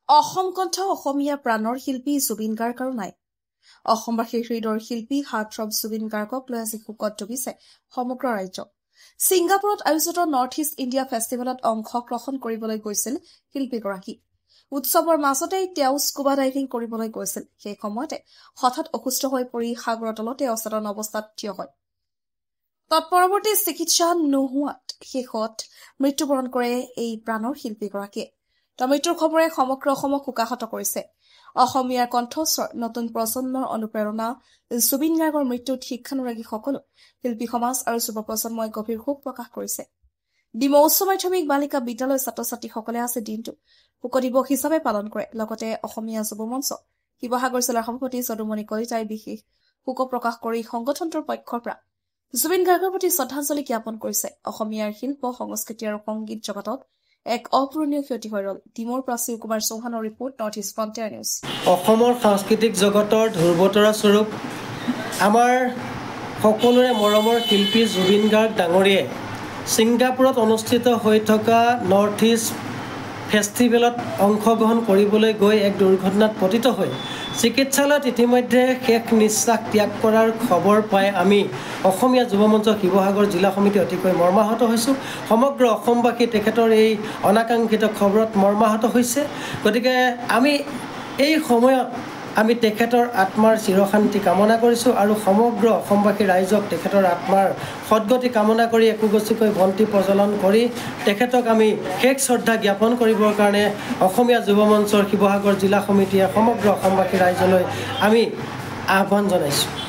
অসম কণ্ঠ অসমীয়া প্ৰাণৰ শিল্পী জুবিন গাৰ্গ আৰু নাই। অসমবাসীৰ হৃদয়ৰ শিল্পী হাৰ্টথ্ৰব জুবিন গাৰ্গক লৈ আজি শোকত ডুবিছে সমগ্ৰ ৰাজ্য। ছিংগাপুৰত আয়োজিত নৰ্থ ইষ্ট ইণ্ডিয়া ফেষ্টিভেলত অংশগ্ৰহণ কৰিবলৈ গৈছিল শিল্পীগৰাকী। উৎসৱৰ মাজতেই তেওঁ স্কুবা ডাইভিং কৰিবলৈ গৈছিল। সেই সময়তে হঠাৎ অসুস্থ হৈ পৰি সাগৰৰ তলতে অচেতন অৱস্থাত থিয় হয়। তৎপৰৱৰ্তী চিকিৎসা নোহোৱাত শেষত মৃত্যুবৰণ কৰে এই প্ৰাণৰ শিল্পীগৰাকীয়ে। তেওঁৰ মৃত্যুৰ খবৰে সমগ্ৰ অসমক শোকাহত কৰিছে। অসমীয়াৰ কণ্ঠস্বৰ নতুন প্ৰজন্মৰ অনুপ্ৰেৰণা জুবিন গাৰ্গৰ মৃত্যুত শিক্ষানুৰাগীসকলো, শিল্পী সমাজ আৰু যুৱ প্ৰজন্মই গভীৰ শোক প্ৰকাশ কৰিছে। ডিমৌ উচ্চ মাধ্যমিক বালিকা বিদ্যালয়ৰ ছাত্ৰ-ছাত্ৰীসকলে আজি দিনটো শোক দিৱস হিচাপে পালন কৰে। লগতে অসমীয়া যুৱ মঞ্চ শিৱসাগৰ জিলাৰ সভাপতি যদুমণি কলিতাই বিশেষ শোক প্ৰকাশ কৰি সংগঠনটোৰ পক্ষৰ পৰা জুবিন গাৰ্গৰ প্ৰতি শ্ৰদ্ধাঞ্জলি জ্ঞাপন কৰিছে। অসমীয়াৰ শিল্প সংস্কৃতি আৰু সংগীত জগতত এক অপূৰণীয় ক্ষতি হৈ ৰল। ডিমৌৰ পৰা শিৱ কুমাৰ চৌহানৰ report, North East Frontier news. অসমৰ সাংস্কৃতিক জগতৰ ধ্ৰুৱতৰা স্বৰূপ আমাৰ সকলোৰে মৰমৰ শিল্পী জুবিন গাৰ্গ ডাঙৰীয়াই ছিংগাপুৰত অনুষ্ঠিত হৈ থকা নৰ্থ ইষ্ট ফেষ্টিভেলত অংশগ্ৰহণ কৰিবলৈ গৈ এক দুৰ্ঘটনাত পতিত হৈ চিকিৎসালয়ত ইতিমধ্যে শেষ নিশ্বাস ত্যাগ কৰাৰ খবৰ পাই আমি অসমীয়া যুৱ মঞ্চ শিৱসাগৰ জিলা সমিতি অতিকৈ মৰ্মাহত হৈছোঁ। সমগ্ৰ অসমবাসী তেখেতৰ এই অনাকাংক্ষিত খবৰত মৰ্মাহত হৈছে। গতিকে আমি এই সময়ত আমি তেখেতৰ আত্মাৰ চিৰশান্তি কামনা কৰিছোঁ আৰু সমগ্ৰ অসমবাসী ৰাইজক তেখেতৰ আত্মাৰ সদ্গতি কামনা কৰি একোগছিকৈ বন্তি প্ৰজ্বলন কৰি তেখেতক আমি শেষ শ্ৰদ্ধা জ্ঞাপন কৰিবৰ কাৰণে অসমীয়া যুৱ মঞ্চৰ শিৱসাগৰ জিলা সমিতিয়ে সমগ্ৰ অসমবাসী ৰাইজলৈ আমি আহ্বান জনাইছোঁ।